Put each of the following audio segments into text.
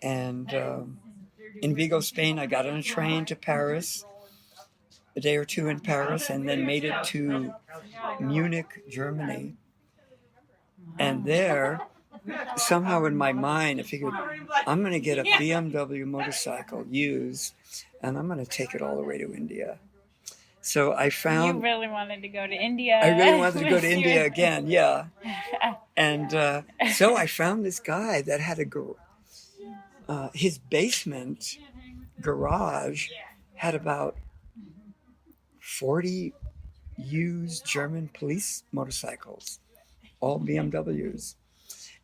And in Vigo, Spain, I got on a train to Paris, a day or two in Paris, and then made it to Munich, Germany. And there, somehow in my mind, I figured, I'm going to get a BMW motorcycle used, and I'm going to take it all the way to India. So I found. You really wanted to go to India. I really wanted to go to India again, yeah. And so I found this guy that had his basement garage had about 40 used German police motorcycles, all BMWs.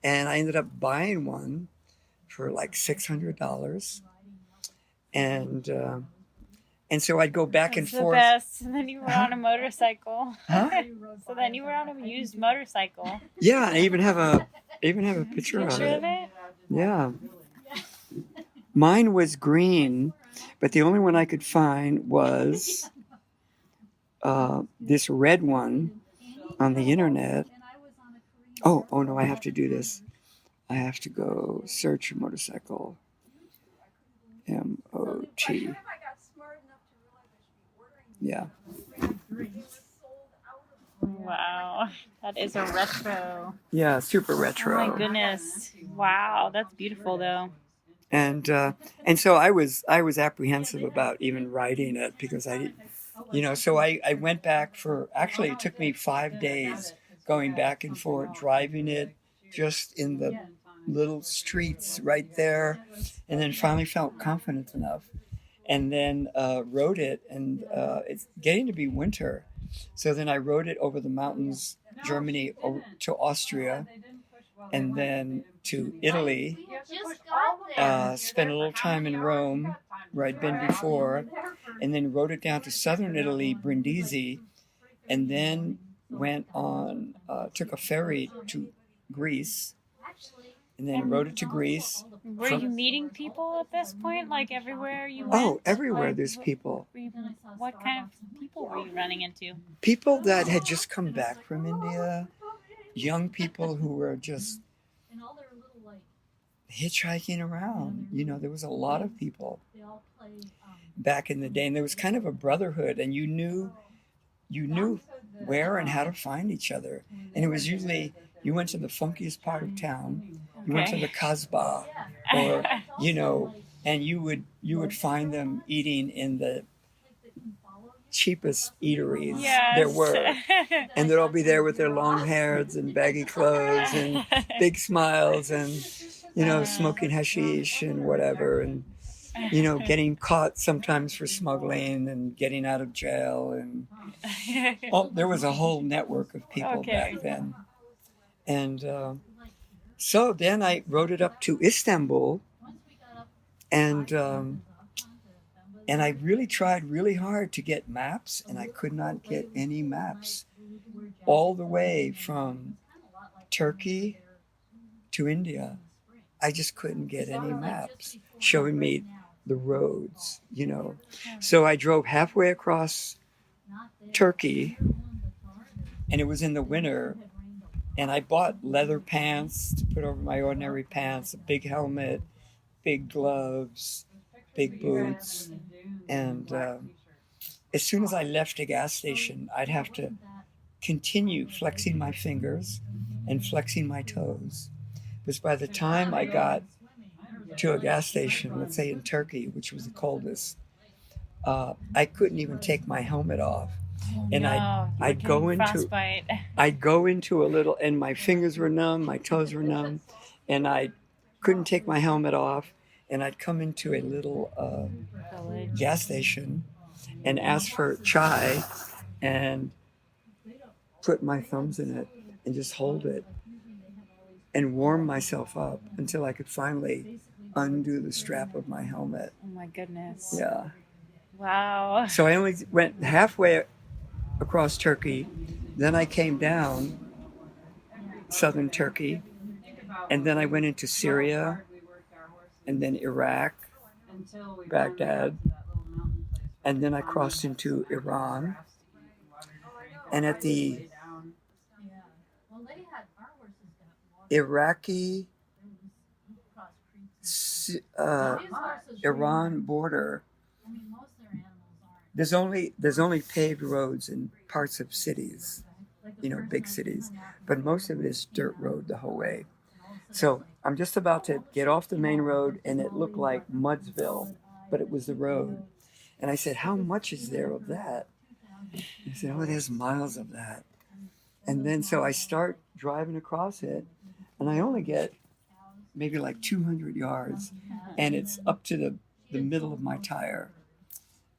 And I ended up buying one for like $600. And so I'd go back and forth. That's the best. And then you were on a motorcycle. Huh? So then you were on a used motorcycle. Yeah, I even have a picture of it. Yeah. Mine was green, but the only one I could find was this red one on the internet. Oh no, I have to do this. I have to go search motorcycle. MOT. Yeah. Wow, that is a retro. Yeah, super retro. Oh my goodness! Wow, that's beautiful though. And so I was apprehensive about even riding it because I didn't, so I went back for, actually it took me 5 days going back and forth, driving it just in the little streets right there, and then finally felt confident enough, and then rode it, and it's getting to be winter, so then I rode it over the mountains, Germany to Austria, and then to Italy, spent a little time in Rome, where I'd been before, and then rode it down to southern Italy, Brindisi, and then went on, took a ferry to Greece, and then rode it to Greece. Were you meeting people at this point, like everywhere you went? Oh, everywhere there's people. What kind of people were you running into? People that had just come back from India, young people who were just hitchhiking around. There was a lot of people back in the day, and there was kind of a brotherhood, and you knew where and how to find each other. And it was usually, you went to the funkiest part of town, you went to the Kasbah, or and you would find them eating in the cheapest eateries there were, and they'd all be there with their long hairs and baggy clothes and big smiles, and smoking hashish and whatever, and getting caught sometimes for smuggling and getting out of jail, and there was a whole network of people back then. And so then I rode it up to Istanbul, and I really tried really hard to get maps, and I could not get any maps all the way from Turkey to India. I just couldn't get any maps showing me the roads, So I drove halfway across Turkey, and it was in the winter, and I bought leather pants to put over my ordinary pants, a big helmet, big gloves, big boots, and as soon as I left a gas station, I'd have to continue flexing my fingers and flexing my toes. Because by the time I got to a gas station, let's say in Turkey, which was the coldest, I couldn't even take my helmet off. And I'd go into a little, and my fingers were numb, my toes were numb, and I couldn't take my helmet off, and I'd come into a little gas station and ask for chai and put my thumbs in it and just hold it and warm myself up until I could finally undo the strap of my helmet. Oh my goodness. Yeah. Wow. So I only went halfway across Turkey, then I came down southern Turkey, and then I went into Syria, and then Iraq, Baghdad, and then I crossed into Iran, and at the Iraqi this Iran border, there's only paved roads in parts of cities, big cities, but most of it is dirt road the whole way. So I'm just about to get off the main road, and it looked like Mudsville, but it was the road. And I said, "How much is there of that?" He said, "Oh, there's miles of that." And then so I start driving across it, and I only get maybe like 200 yards, and it's up to the middle of my tire.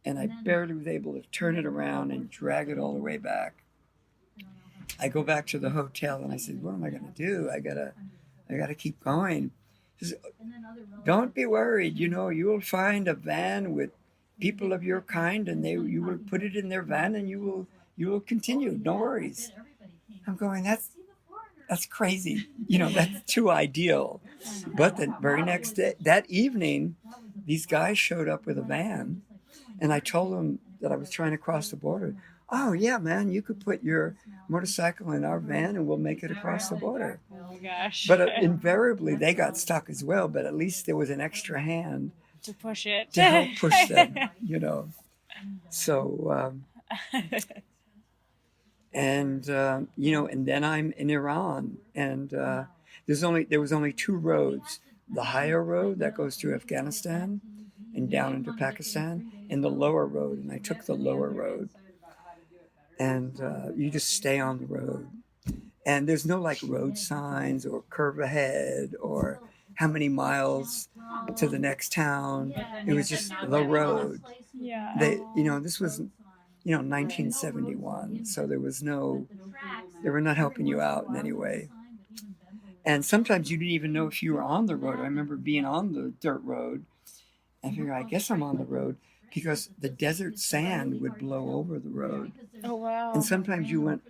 And I barely was able to turn it around and drag it all the way back. I go back to the hotel, and I said, "What am I going to do? I gotta keep going." He says, "Don't be worried. You will find a van with people of your kind, and you will put it in their van, and you will continue. No worries." I'm going, that's crazy. That's too ideal. But the very next day, that evening, these guys showed up with a van, and I told them that I was trying to cross the border. "Oh yeah, man, you could put your motorcycle in our van, and we'll make it across the border." Oh my gosh. But invariably, they got stuck as well. But at least there was an extra hand to push it, to help push them. So. And and then I'm in Iran, and there was only two roads: the higher road that goes through Afghanistan and down into Pakistan, and the lower road. And I took the lower road, and you just stay on the road, and there's no like road signs or curve ahead or how many miles to the next town. It was just the road. Yeah. This was 1971, so they were not helping you out in any way. And sometimes you didn't even know if you were on the road. I remember being on the dirt road, and I figured, I guess I'm on the road, because the desert sand would blow over the road. Oh, wow. And sometimes you went,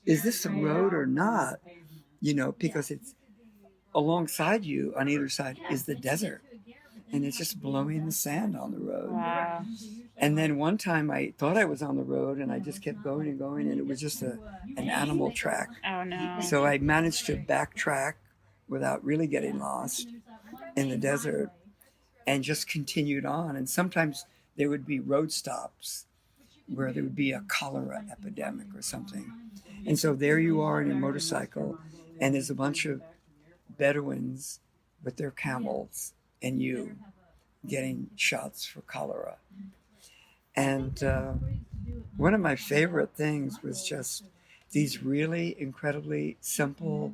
is this the road or not? Because it's alongside you on either side is the desert, and it's just blowing the sand on the road. Wow. And then one time I thought I was on the road, and I just kept going and going, and it was just an animal track. Oh, no. So I managed to backtrack without really getting lost in the desert and just continued on. And sometimes there would be road stops where there would be a cholera epidemic or something. And so there you are on your motorcycle, and there's a bunch of Bedouins with their camels and you getting shots for cholera. And one of my favorite things was just these really incredibly simple,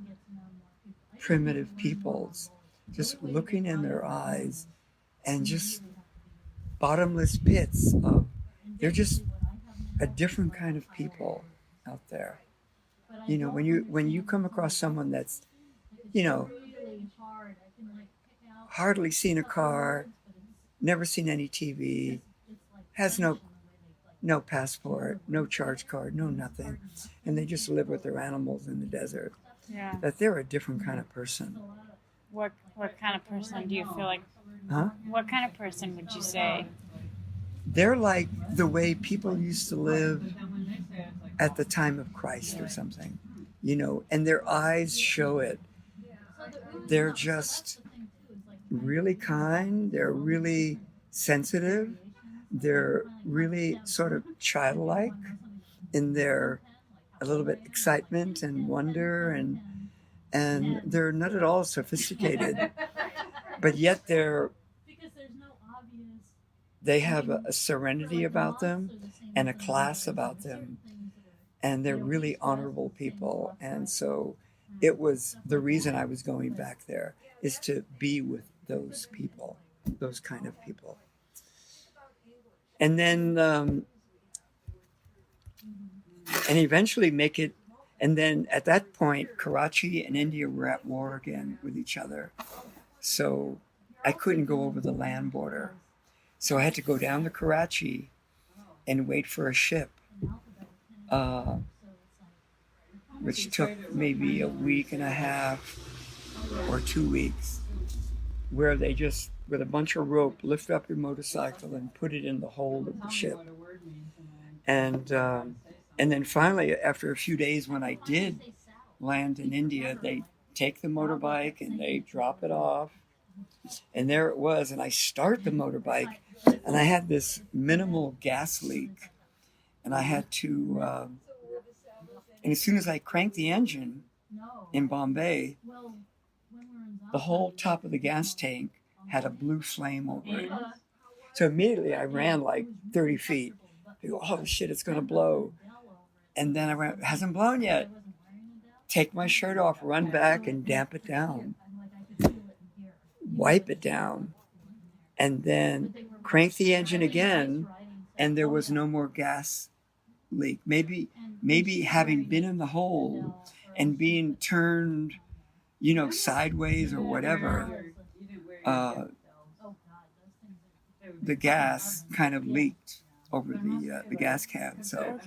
primitive peoples, just looking in their eyes and just bottomless pits of, they're just a different kind of people out there. When you come across someone that's, hardly seen a car, never seen any TV, has no passport, no charge card, no nothing, and they just live with their animals in the desert. Yeah. That they're a different kind of person. What kind of person do you feel like? Huh? What kind of person would you say? They're like the way people used to live at the time of Christ or something, and their eyes show it. They're just really kind. They're really sensitive. They're really sort of childlike in their a little bit excitement and wonder, and they're not at all sophisticated, but yet they have a serenity about them and a class about them, and they're really honorable people. And so it was the reason I was going back there, is to be with those people, those kind of people. And then and eventually make it. And then at that point, Karachi and India were at war again with each other. So I couldn't go over the land border. So I had to go down to Karachi and wait for a ship, which took maybe a week and a half or 2 weeks, where they just, with a bunch of rope, lift up your motorcycle and put it in the hold of the ship. And then finally, after a few days, when I did land in India, they take the motorbike and they drop it off And there it was. And I start the motorbike, and I had this minimal gas leak. And I had to, and as soon as I cranked the engine in Bombay, the whole top of the gas tank had a blue flame over it. So immediately I ran like 30 feet. I go, oh shit, it's going to blow. And then I went, it hasn't blown yet. Take my shirt off, run back and damp it down. Wipe it down. And then crank the engine again, and there was no more gas leak. Maybe having been in the hole and being turned, sideways or whatever, the gas kind of leaked over the gas can. So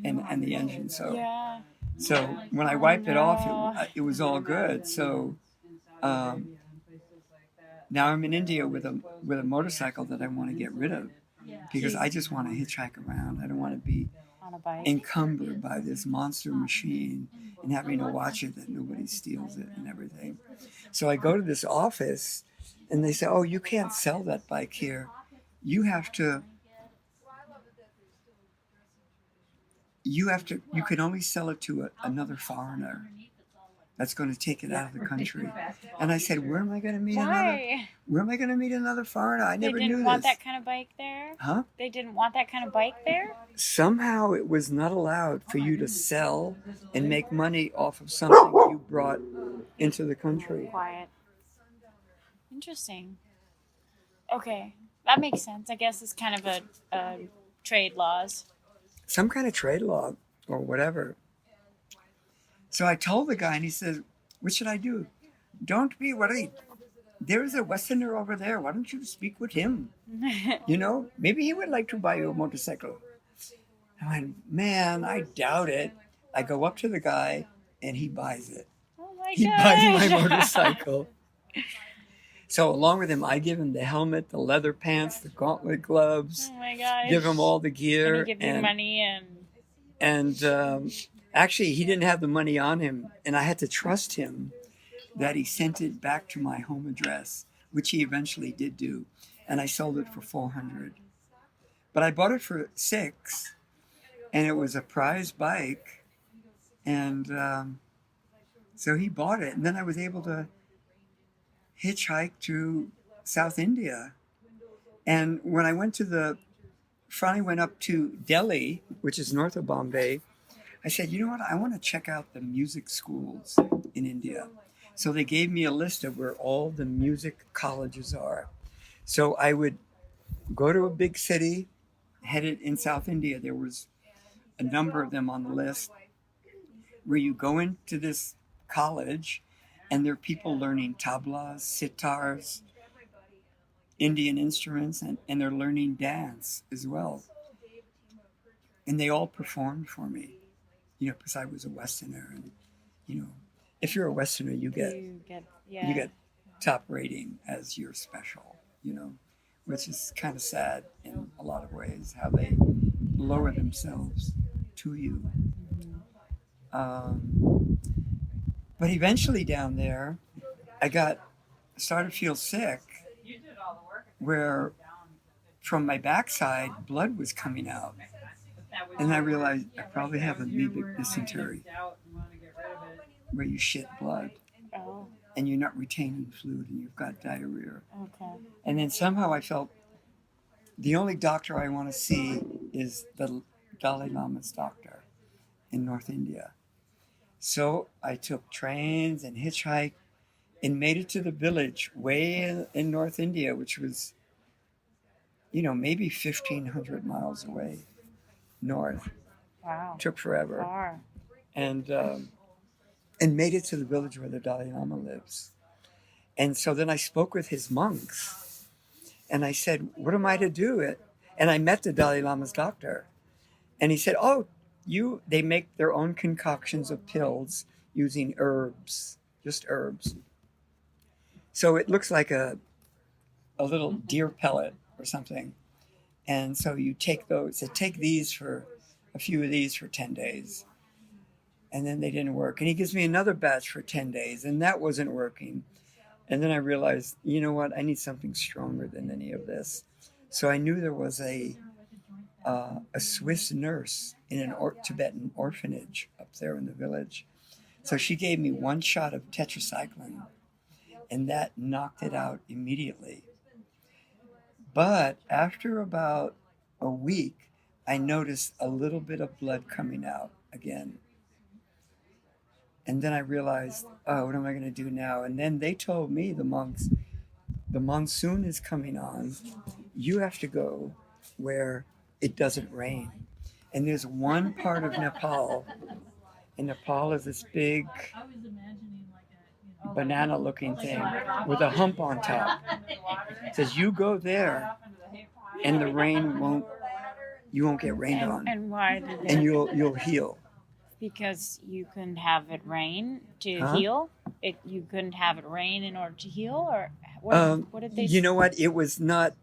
and the engine. So when I wiped it off, it was all good. So now I'm in India with a motorcycle that I want to get rid of because I just want to hitchhike around. I don't want to be encumbered by this monster machine and having to watch it that nobody steals it and everything. So I go to this office and they say, oh, you can't sell that bike here. You can only sell it to another foreigner that's going to take it out of the country. And I said, where am I going to meet another foreigner? I never knew this. They didn't want that kind of bike there? Huh? They didn't want that kind of bike there? Somehow it was not allowed for you to sell and make money off of something you brought into the country. Quiet. Interesting. Okay. That makes sense. I guess it's kind of a trade laws. Some kind of trade law or whatever. So I told the guy, and he says, what should I do? Don't be worried. There is a Westerner over there. Why don't you speak with him? Maybe he would like to buy you a motorcycle. I went, man, I doubt it. I go up to the guy, and he buys it. Oh my gosh. He buys my motorcycle. So along with him, I give him the helmet, the leather pants, the gauntlet gloves. Oh my gosh. Give him all the gear. And he gives you money and actually, he didn't have the money on him, and I had to trust him that he sent it back to my home address, which he eventually did do, and I sold it for $400. But I bought it for $600, and it was a prize bike, and so he bought it, and then I was able to hitchhike to South India. And when I finally went up to Delhi, which is north of Bombay, I said, you know what, I want to check out the music schools in India. So they gave me a list of where all the music colleges are. So I would go to a big city, headed in South India. There was a number of them on the list where you go into this college and there are people learning tablas, sitars, Indian instruments, and they're learning dance as well. And they all performed for me, because I was a Westerner. And, if you're a Westerner, you get top rating as you're special, which is kind of sad in a lot of ways, how they lower themselves to you. But eventually down there, I started to feel sick, where from my backside, blood was coming out. And I realized I probably have amoebic dysentery, where you shit blood. Oh. And you're not retaining fluid and you've got diarrhea. Okay. And then somehow I felt the only doctor I want to see is the Dalai Lama's doctor in North India. So I took trains and hitchhiked and made it to the village way in North India, which was, maybe 1,500 miles away north. Wow. Took forever. Far. And made it to the village where the Dalai Lama lives. And so then I spoke with his monks, and I said, what am I to do? And I met the Dalai Lama's doctor. And he said, they make their own concoctions of pills using herbs, just herbs. So it looks like a little deer pellet or something. And so you take those, take a few of these for 10 days. And then they didn't work. And he gives me another batch for 10 days, and that wasn't working. And then I realized, you know what? I need something stronger than any of this. So I knew there was a Swiss nurse in an Tibetan orphanage up there in the village. So she gave me one shot of tetracycline, and that knocked it out immediately. But after about a week, I noticed a little bit of blood coming out again. And then I realized, oh, what am I going to do now? And then they told me, the monks, the monsoon is coming on. You have to go where it doesn't rain. And there's one part of Nepal, and Nepal is this big banana looking thing with a hump on top. It says you go there and the rain won't, you won't get rained on. And why did And you'll heal. Because you couldn't have it rain to heal? You couldn't have it rain in order to heal? Or what did they You know what? It was not,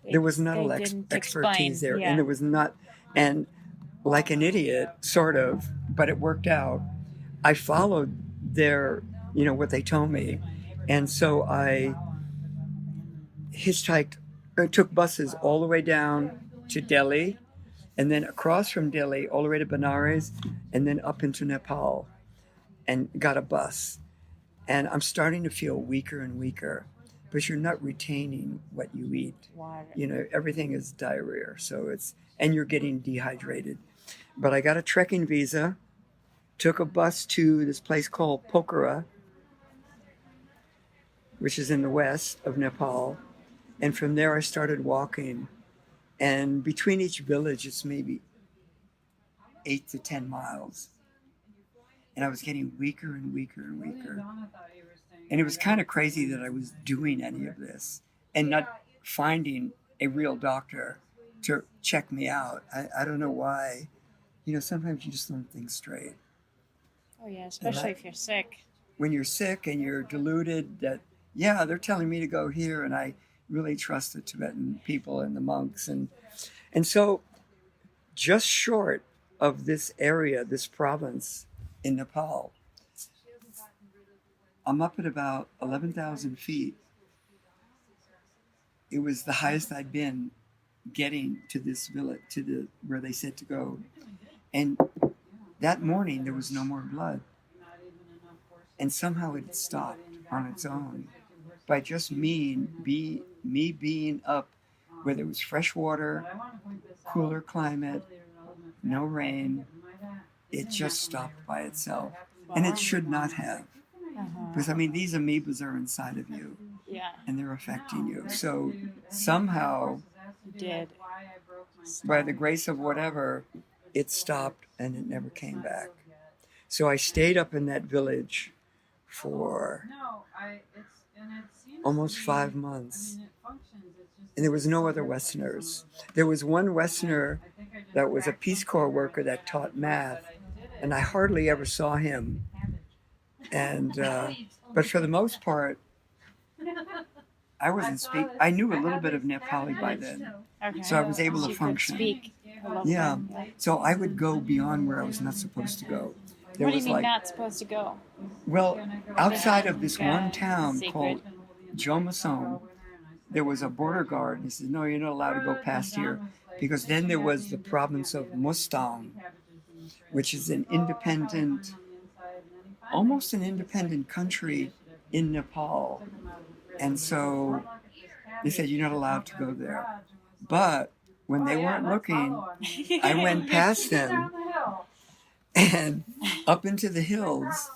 there was not a didn't expertise explain, there. yeah. And there was not, and like an idiot, sort of, but it worked out. I followed their, what they told me. And so I took buses all the way down to Delhi, and then across from Delhi all the way to Benares, and then up into Nepal, and got a bus. And I'm starting to feel weaker and weaker, but you're not retaining what you eat. Water. Everything is diarrhea, and you're getting dehydrated. But I got a trekking visa, took a bus to this place called Pokhara, which is in the west of Nepal. And from there I started walking. And between each village, it's maybe 8 to 10 miles. And I was getting weaker and weaker and weaker. And it was kind of crazy that I was doing any of this and not finding a real doctor to check me out. I don't know why. Sometimes you just don't think straight. Oh, yeah, especially if you're sick. When you're sick and you're deluded that, yeah, they're telling me to go here, and I really trust the Tibetan people and the monks. And so just short of this area, this province in Nepal, I'm up at about 11,000 feet. It was the highest I'd been getting to this village, where they said to go. And that morning, there was no more blood. And somehow it stopped on its own by just me being up where there was fresh water, cooler climate, no rain. It just stopped by itself. And it should not have. Because, these amoebas are inside of you. Yeah. And they're affecting you. So somehow, did. by the grace of whatever, it stopped and it never came back. So I stayed up in that village for almost 5 months. And there was no other Westerners. There was one Westerner that was a Peace Corps worker that taught math, and I hardly ever saw him. And but for the most part, I knew a little bit of Nepali by then, so I was able to function. Speak. Yeah, so I would go beyond where I was not supposed to go. What do you mean not supposed to go? Well, outside of this one town called Jomason, there was a border guard. He said, no, you're not allowed to go past here. Because then there was the province of Mustang, which is almost an independent country in Nepal. And so they said, you're not allowed to go there. But when they weren't looking, I went past them and up into the hills.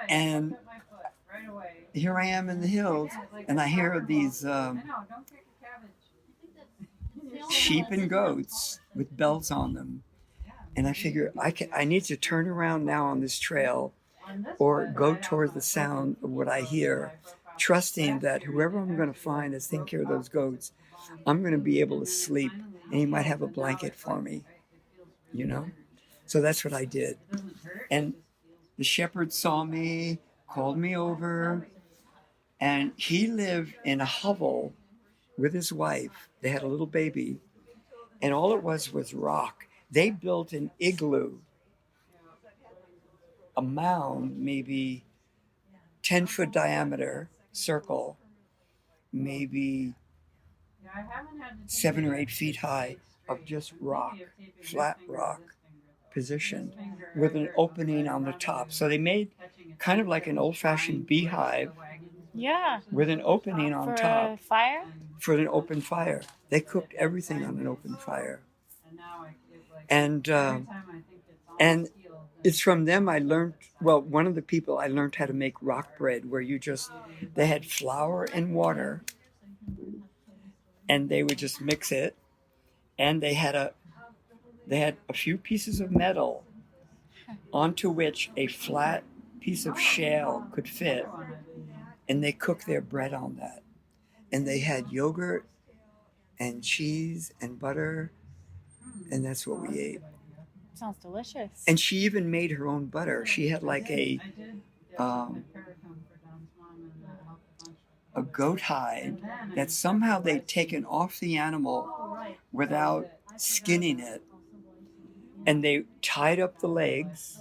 And here I am in the hills, and I hear these sheep and goats with bells on them. And I figure I need to turn around now on this trail or go toward the sound of what I hear, trusting that whoever I'm going to find is taking care of those goats, I'm going to be able to sleep, and he might have a blanket for me, So that's what I did. And the shepherd saw me, called me over, and he lived in a hovel with his wife. They had a little baby, and all it was rock. They built an igloo, a mound maybe 10-foot diameter circle, maybe 7 or 8 feet high, of just rock, flat rock, positioned with an opening on the top. So they made kind of like an old-fashioned beehive. Yeah. With an opening on top. For a fire? For an open fire. They cooked everything on an open fire. And it's from them I learned, well, one of the people I learned how to make rock bread, where they had flour and water, and they would just mix it, and they had a few pieces of metal onto which a flat piece of shale could fit, and they cooked their bread on that. And they had yogurt and cheese and butter, and that's what we ate. Sounds delicious. And she even made her own butter. She had like a goat hide that somehow they'd taken off the animal without skinning it, and they tied up the legs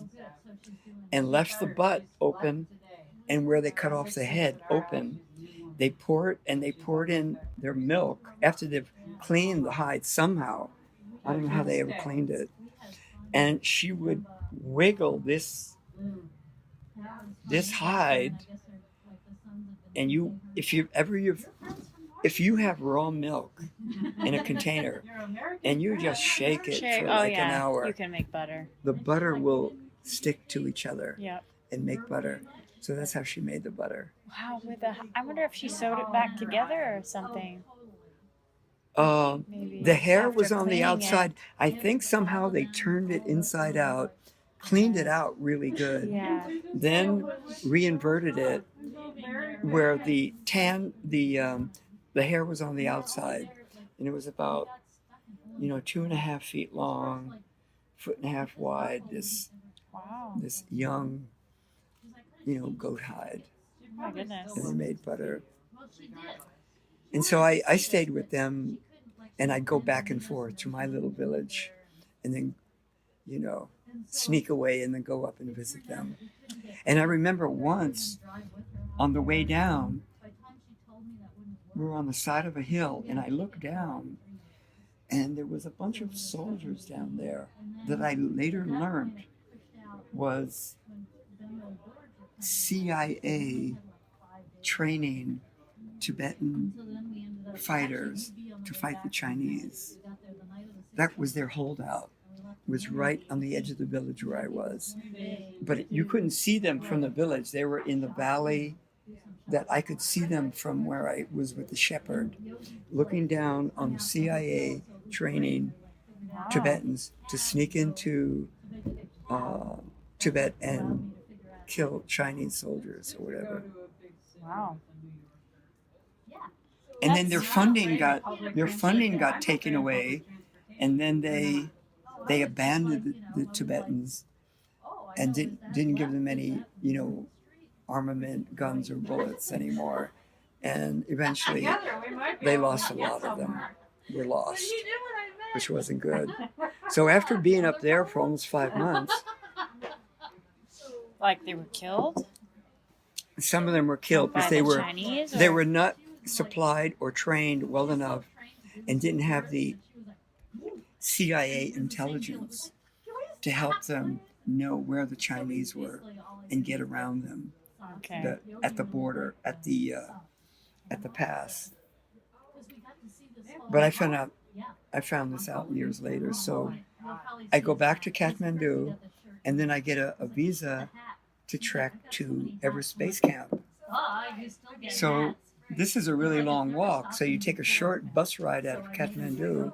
and left the butt open, and where they cut off the head open. They poured in their milk after they've cleaned the hide somehow. I don't know how they ever cleaned it. And she would wiggle this hide, and if you have raw milk in a container and you just shake it for an hour, you can make butter. The butter will stick to each other. Yep. And make butter. So that's how she made the butter. Wow, I wonder if she sewed it back together or something. The hair was on the outside. I think somehow they turned it inside out, cleaned it out really good, then reinverted it where the hair was on the outside, and it was about 2.5 feet long, 1.5 feet wide. This young goat hide. Oh my goodness. And they made butter. And so I stayed with them, and I'd go back and forth to my little village, and then, sneak away and then go up and visit them. And I remember once on the way down, we were on the side of a hill, and I looked down, and there was a bunch of soldiers down there that I later learned was CIA training Tibetan fighters to fight the Chinese. That was their holdout. It was right on the edge of the village where I was. But you couldn't see them from the village. They were in the valley that I could see them from where I was with the shepherd, looking down on the CIA training Tibetans to sneak into Tibet and kill Chinese soldiers or whatever. Wow. And then their funding got taken away, and then they abandoned the Tibetans and didn't give them any armament, guns or bullets anymore. And eventually they lost a lot of them. Were lost, which wasn't good. So after being up there for almost 5 months, like they were killed? Some of them were killed because they were not supplied or trained well enough and didn't have the CIA intelligence to help them know where the Chinese were and get around them at the border, at the pass. But I found this out years later. So I go back to Kathmandu, and then I get a visa to trek to Everest Base Camp. So this is a really long walk. So you take a short bus ride out of Kathmandu,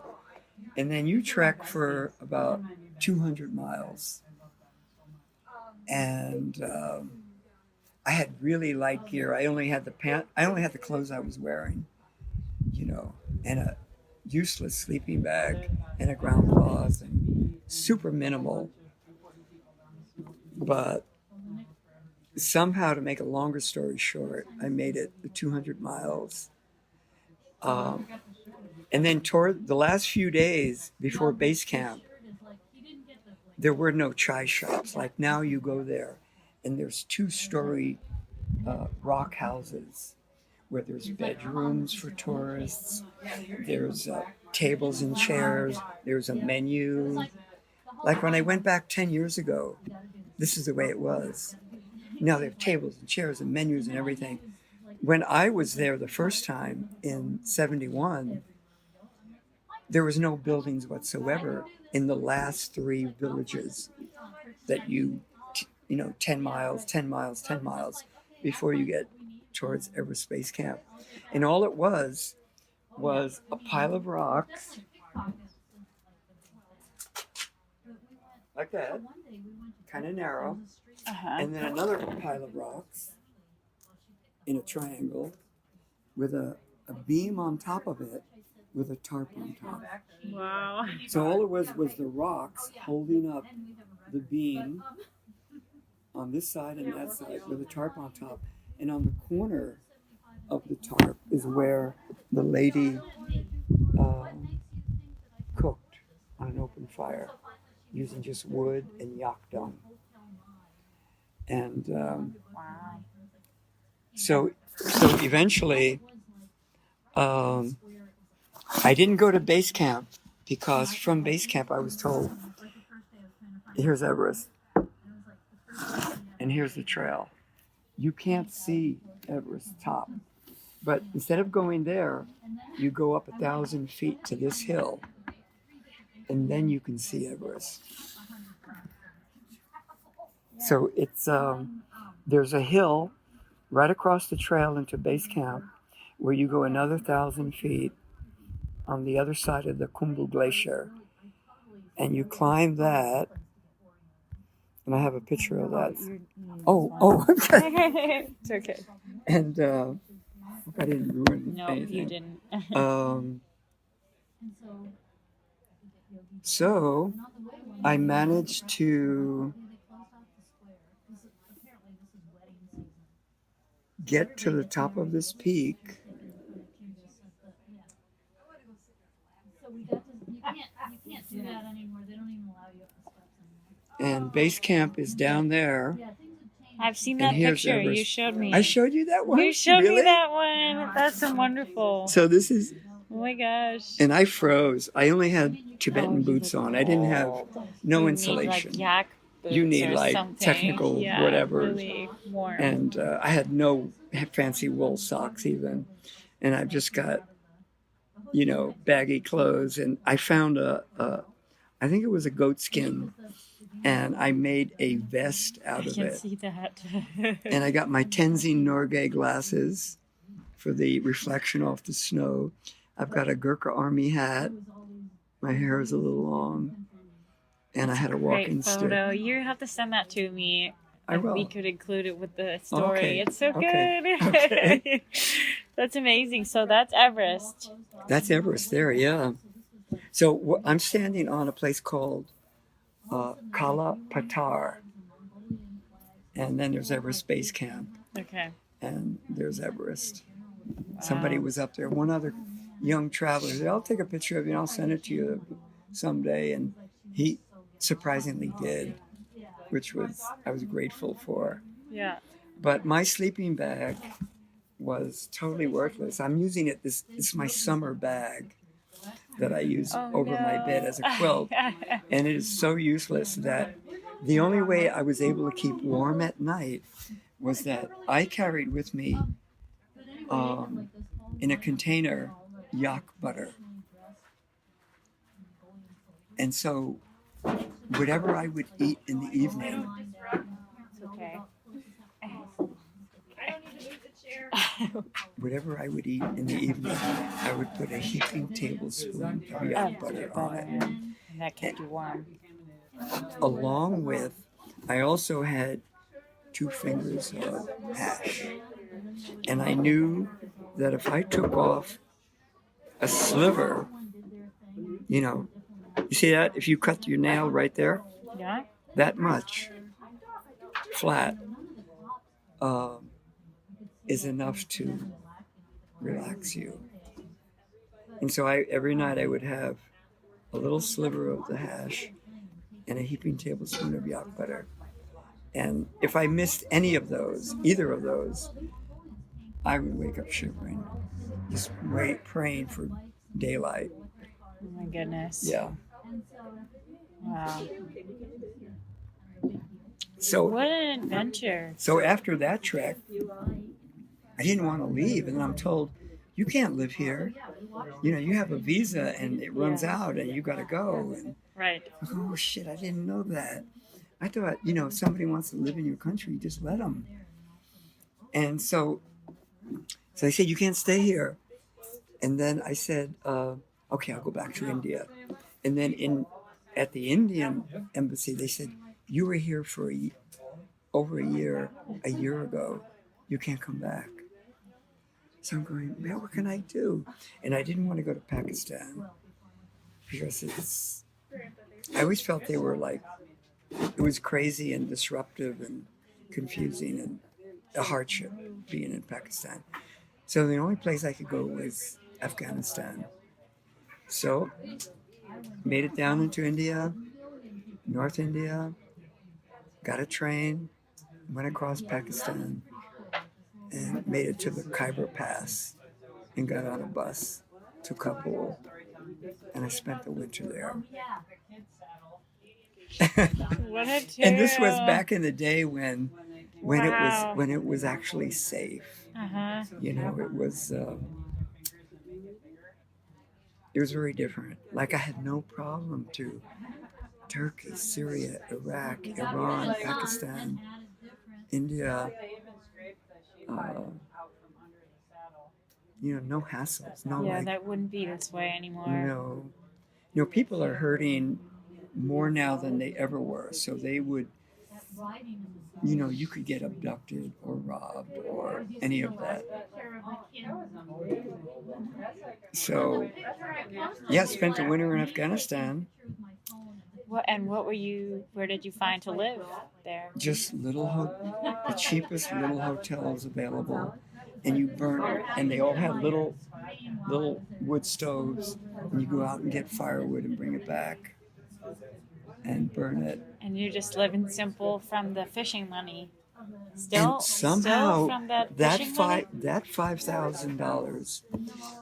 and then you trek for about 200 miles. And I had really light gear. I only had the clothes I was wearing, and a useless sleeping bag and a ground cloth, and super minimal. But somehow, to make a longer story short, I made it the 200 miles. And then toward the last few days before base camp, there were no chai shops. Like now you go there, and there's 2-story rock houses where there's bedrooms for tourists, there's tables and chairs, there's a menu. Like when I went back 10 years ago, this is the way it was. Now they have tables and chairs and menus and everything. When I was there the first time in 71, there was no buildings whatsoever in the last three villages that 10 miles, 10 miles, 10 miles before you get towards Everest Base Camp. And all it was a pile of rocks like that, kind of narrow, and then another pile of rocks in a triangle with a beam on top of it with a tarp on top. Wow. So all it was the rocks holding up the beam on this side and that side with a tarp on top. And on the corner of the tarp is where the lady cooked on an open fire using just wood and yak dung. And Wow. so eventually I didn't go to base camp because from base camp I was told, here's Everest and here's the trail. You can't see Everest top. But instead of going there, you go up 1,000 feet to this hill and then you can see Everest. So it's there's a hill right across the trail into base camp where you go another 1,000 feet on the other side of the Khumbu Glacier, and you climb that. And I have a picture of that. Okay. It's okay. And hope I didn't ruin No, anything. you didn't. So I managed to get to the top of this peak. And base camp is down there. I've seen that picture. Everest. You showed me. I showed you that one? You showed Really? me that one. That's so wonderful. So this is... Oh my gosh. And I froze. I only had Tibetan boots on. I didn't have no insulation. Need, yak boots you need or like something. technical whatever. Really warm. And I had no fancy wool socks even. And I've just got, baggy clothes. And I found I think it was a goat skin. And I made a vest out of it. I can see that. And I got my Tenzing Norgay glasses for the reflection off the snow. I've got a Gurkha Army hat. My hair is a little long. And I had a walking Great photo. stick. You have to send that to me. I will. We could include it with the story. Okay. It's so Okay. good. Okay. That's amazing. So that's Everest. That's Everest there, yeah. So I'm standing on a place called Kala Patar. And then there's Everest Base Camp. Okay. And there's Everest. Wow. Somebody was up there. One other young traveler said, I'll take a picture of you and I'll send it to you someday. And he surprisingly did, which I was grateful for. Yeah. But my sleeping bag was totally worthless. I'm using it. This is my summer bag that I use over my bed as a quilt. And it is so useless that the only way I was able to keep warm at night was that I carried with me in a container yak butter. And so whatever I would eat in the evening, It's okay. whatever I would eat in the evening, I would put a heaping tablespoon of yak butter on it. And that kept you warm. Along with, I also had 2 fingers of hash. And I knew that if I took off a sliver, you see that? If you cut your nail right there, Yeah. that much flat is enough to relax you. And so every night I would have a little sliver of the hash and a heaping tablespoon of yak butter. And if I missed any of those, either of those, I would wake up shivering, just praying for daylight. Oh my goodness. Yeah. Wow. So what an adventure. So after that trek, I didn't want to leave, and I'm told, you can't live here. You know, you have a visa and it runs out and you got to go. And, right. Oh shit, I didn't know that. I thought, you know, if somebody wants to live in your country, just let them. And so they said, you can't stay here. And then I said, okay, I'll go back to India. And then at the Indian embassy, they said, you were here for over a year ago. You can't come back. So I'm going, man, what can I do? And I didn't want to go to Pakistan because I always felt they were like, it was crazy and disruptive and confusing and a hardship being in Pakistan. So the only place I could go was Afghanistan. So made it down into India, North India, got a train, went across Pakistan, and made it to the Khyber Pass and got on a bus to Kabul. And I spent the winter there. What a tale. And this was back in the day when it was actually safe. Uh-huh. You know, it was very different. Like I had no problem to Turkey, Syria, Iraq, Iran, Pakistan, India. You know, no hassles. No, yeah, that wouldn't be this way anymore. No. You know, people are hurting more now than they ever were. So they would, you know, you could get abducted or robbed or any of that. So, yeah, spent the winter in Afghanistan. Where did you find to live there? Just the cheapest little hotels available. And you burn it, and they all had little wood stoves, and you go out and get firewood and bring it back and burn it. And you're just living simple from the fishing money. Still from that $5,000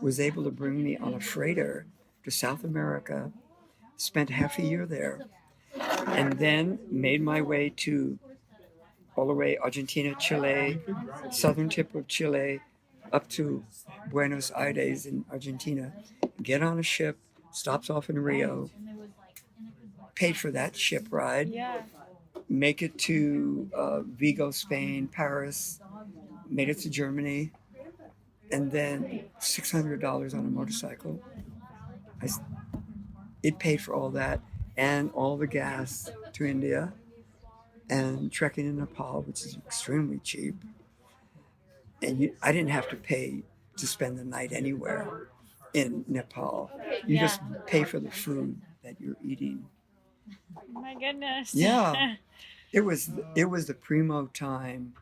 was able to bring me on a freighter to South America. Spent half a year there, and then made my way to all the way Argentina, Chile, southern tip of Chile, up to Buenos Aires in Argentina. Get on a ship, stops off in Rio, paid for that ship ride, make it to Vigo, Spain, Paris, made it to Germany, and then $600 on a motorcycle. It paid for all that and all the gas to India. And trekking in Nepal, which is extremely cheap. And I didn't have to pay to spend the night anywhere in Nepal. You just pay for the food that you're eating. Oh my goodness. Yeah. It was the primo time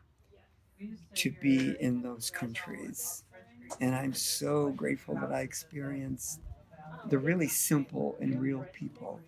to be in those countries. And I'm so grateful that I experienced the really simple and real people